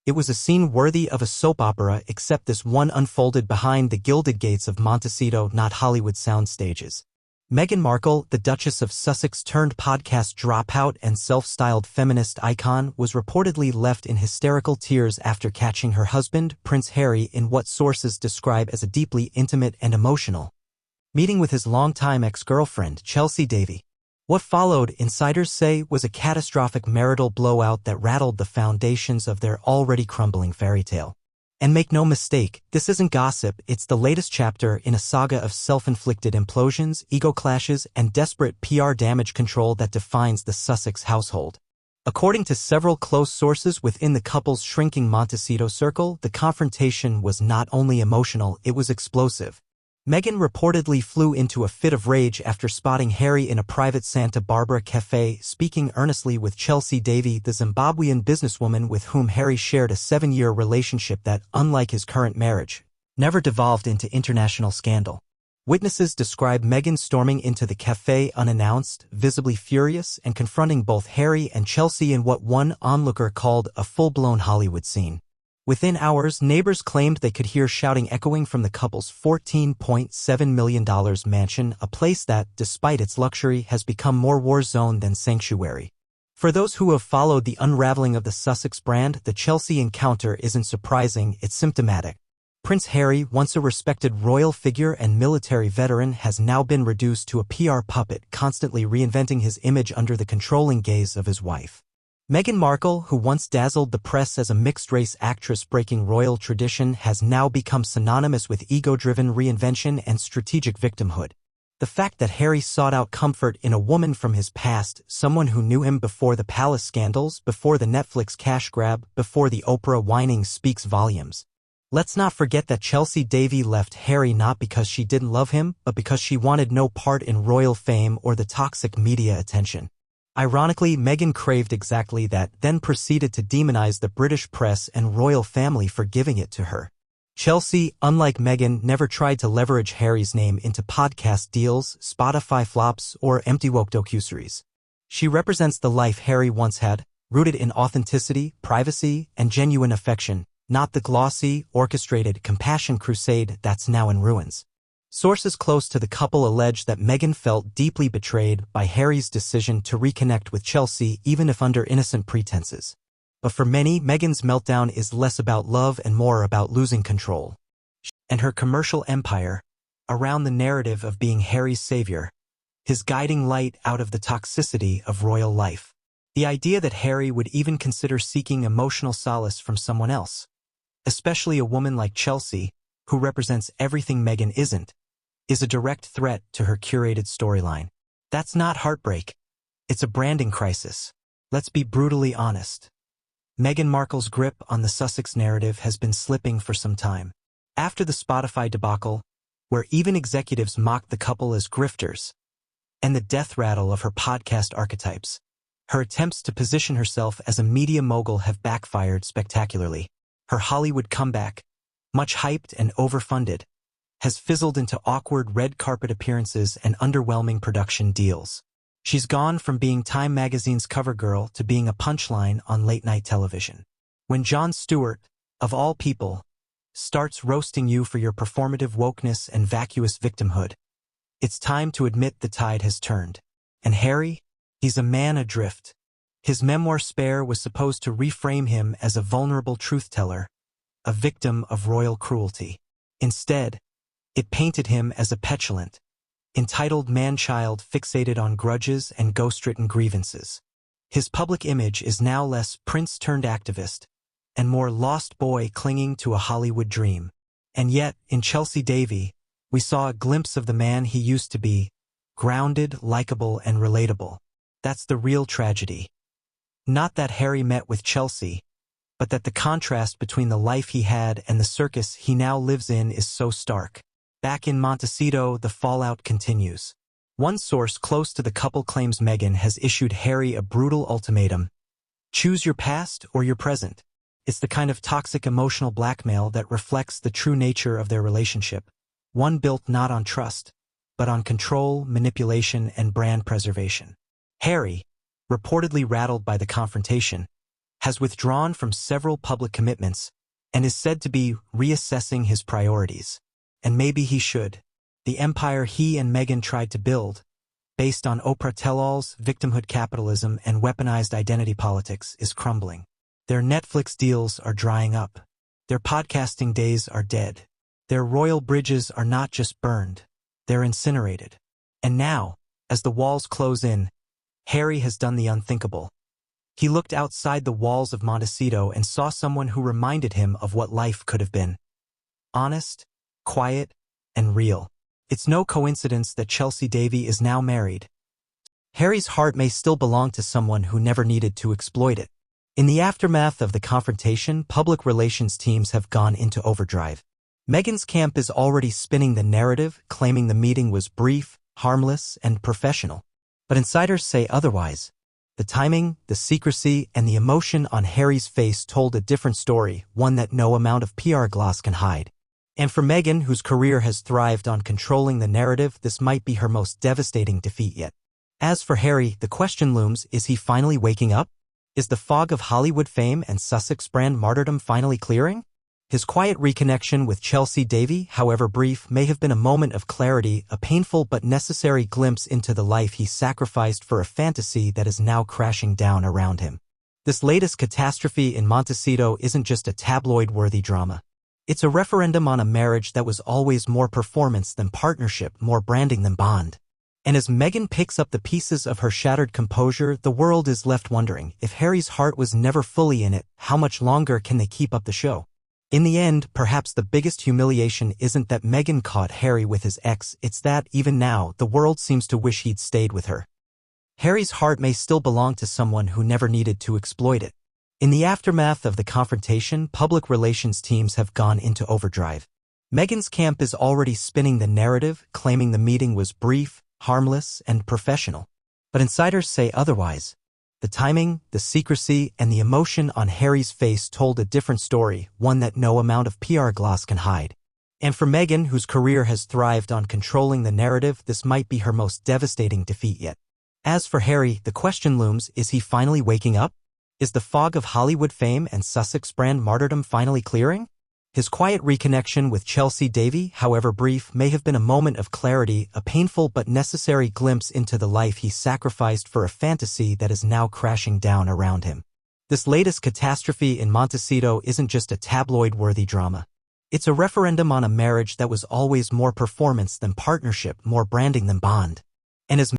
It was a scene worthy of a soap opera, except this one unfolded behind the gilded gates of Montecito, not Hollywood sound stages. Meghan Markle, the Duchess of Sussex turned podcast dropout and self-styled feminist icon, was reportedly left in hysterical tears after catching her husband, Prince Harry, in what sources describe as a deeply intimate and emotional meeting with his longtime ex-girlfriend, Chelsy Davy. What followed, insiders say, was a catastrophic marital blowout that rattled the foundations of their already crumbling fairy tale. And make no mistake, this isn't gossip, it's the latest chapter in a saga of self-inflicted implosions, ego clashes, and desperate PR damage control that defines the Sussex household. According to several close sources within the couple's shrinking Montecito circle, the confrontation was not only emotional, it was explosive. Meghan reportedly flew into a fit of rage after spotting Harry in a private Santa Barbara cafe speaking earnestly with Chelsy Davy, the Zimbabwean businesswoman with whom Harry shared a 7-year relationship that, unlike his current marriage, never devolved into international scandal. Witnesses describe Meghan storming into the cafe unannounced, visibly furious, and confronting both Harry and Chelsy in what one onlooker called a full-blown Hollywood scene. Within hours, neighbors claimed they could hear shouting echoing from the couple's $14.7 million mansion, a place that, despite its luxury, has become more war zone than sanctuary. For those who have followed the unraveling of the Sussex brand, the Chelsy encounter isn't surprising, it's symptomatic. Prince Harry, once a respected royal figure and military veteran, has now been reduced to a PR puppet, constantly reinventing his image under the controlling gaze of his wife. Meghan Markle, who once dazzled the press as a mixed-race actress breaking royal tradition, has now become synonymous with ego-driven reinvention and strategic victimhood. The fact that Harry sought out comfort in a woman from his past, someone who knew him before the palace scandals, before the Netflix cash grab, before the Oprah whining, speaks volumes. Let's not forget that Chelsy Davy left Harry not because she didn't love him, but because she wanted no part in royal fame or the toxic media attention. Ironically, Meghan craved exactly that, then proceeded to demonize the British press and royal family for giving it to her. Chelsy, unlike Meghan, never tried to leverage Harry's name into podcast deals, Spotify flops, or empty woke docuseries. She represents the life Harry once had, rooted in authenticity, privacy, and genuine affection, not the glossy, orchestrated compassion crusade that's now in ruins. Sources close to the couple allege that Meghan felt deeply betrayed by Harry's decision to reconnect with Chelsy, even if under innocent pretenses. But for many, Meghan's meltdown is less about love and more about losing control. And her commercial empire, around the narrative of being Harry's savior, his guiding light out of the toxicity of royal life. The idea that Harry would even consider seeking emotional solace from someone else, especially a woman like Chelsy, who represents everything Meghan isn't, is a direct threat to her curated storyline. That's not heartbreak. It's a branding crisis. Let's be brutally honest. Meghan Markle's grip on the Sussex narrative has been slipping for some time. After the Spotify debacle, where even executives mocked the couple as grifters, and the death rattle of her podcast archetypes, her attempts to position herself as a media mogul have backfired spectacularly. Her Hollywood comeback, much hyped and overfunded, has fizzled into awkward red carpet appearances and underwhelming production deals. She's gone from being Time magazine's cover girl to being a punchline on late-night television. When Jon Stewart, of all people, starts roasting you for your performative wokeness and vacuous victimhood, it's time to admit the tide has turned. And Harry? He's a man adrift. His memoir Spare was supposed to reframe him as a vulnerable truth-teller, a victim of royal cruelty. Instead, it painted him as a petulant, entitled man-child fixated on grudges and ghost-written grievances. His public image is now less prince-turned-activist and more lost boy clinging to a Hollywood dream. And yet, in Chelsy Davy, we saw a glimpse of the man he used to be, grounded, likable, and relatable. That's the real tragedy. Not that Harry met with Chelsy, but that the contrast between the life he had and the circus he now lives in is so stark. Back in Montecito, the fallout continues. One source close to the couple claims Meghan has issued Harry a brutal ultimatum. Choose your past or your present. It's the kind of toxic emotional blackmail that reflects the true nature of their relationship, one built not on trust, but on control, manipulation, and brand preservation. Harry, reportedly rattled by the confrontation, has withdrawn from several public commitments, and is said to be reassessing his priorities. And maybe he should. The empire he and Meghan tried to build, based on Oprah tell-alls, victimhood capitalism, and weaponized identity politics, is crumbling. Their Netflix deals are drying up. Their podcasting days are dead. Their royal bridges are not just burned, they're incinerated. And now, as the walls close in, Harry has done the unthinkable. He looked outside the walls of Montecito and saw someone who reminded him of what life could have been. Honest, quiet, and real. It's no coincidence that Chelsy Davy is now married. Harry's heart may still belong to someone who never needed to exploit it. In the aftermath of the confrontation, public relations teams have gone into overdrive. Meghan's camp is already spinning the narrative, claiming the meeting was brief, harmless, and professional. But insiders say otherwise. The timing, the secrecy, and the emotion on Harry's face told a different story, one that no amount of PR gloss can hide. And for Meghan, whose career has thrived on controlling the narrative, this might be her most devastating defeat yet. As for Harry, the question looms, is he finally waking up? Is the fog of Hollywood fame and Sussex brand martyrdom finally clearing? His quiet reconnection with Chelsy Davy, however brief, may have been a moment of clarity, a painful but necessary glimpse into the life he sacrificed for a fantasy that is now crashing down around him. This latest catastrophe in Montecito isn't just a tabloid-worthy drama. It's a referendum on a marriage that was always more performance than partnership, more branding than bond. And as Meghan picks up the pieces of her shattered composure, the world is left wondering, if Harry's heart was never fully in it, how much longer can they keep up the show? In the end, perhaps the biggest humiliation isn't that Meghan caught Harry with his ex, it's that, even now, the world seems to wish he'd stayed with her. Harry's heart may still belong to someone who never needed to exploit it. In the aftermath of the confrontation, public relations teams have gone into overdrive. Meghan's camp is already spinning the narrative, claiming the meeting was brief, harmless, and professional. But insiders say otherwise. The timing, the secrecy, and the emotion on Harry's face told a different story, one that no amount of PR gloss can hide. And for Meghan, whose career has thrived on controlling the narrative, this might be her most devastating defeat yet. As for Harry, the question looms, is he finally waking up? Is the fog of Hollywood fame and Sussex brand martyrdom finally clearing? His quiet reconnection with Chelsy Davy, however brief, may have been a moment of clarity, a painful but necessary glimpse into the life he sacrificed for a fantasy that is now crashing down around him. This latest catastrophe in Montecito isn't just a tabloid-worthy drama. It's a referendum on a marriage that was always more performance than partnership, more branding than bond. And as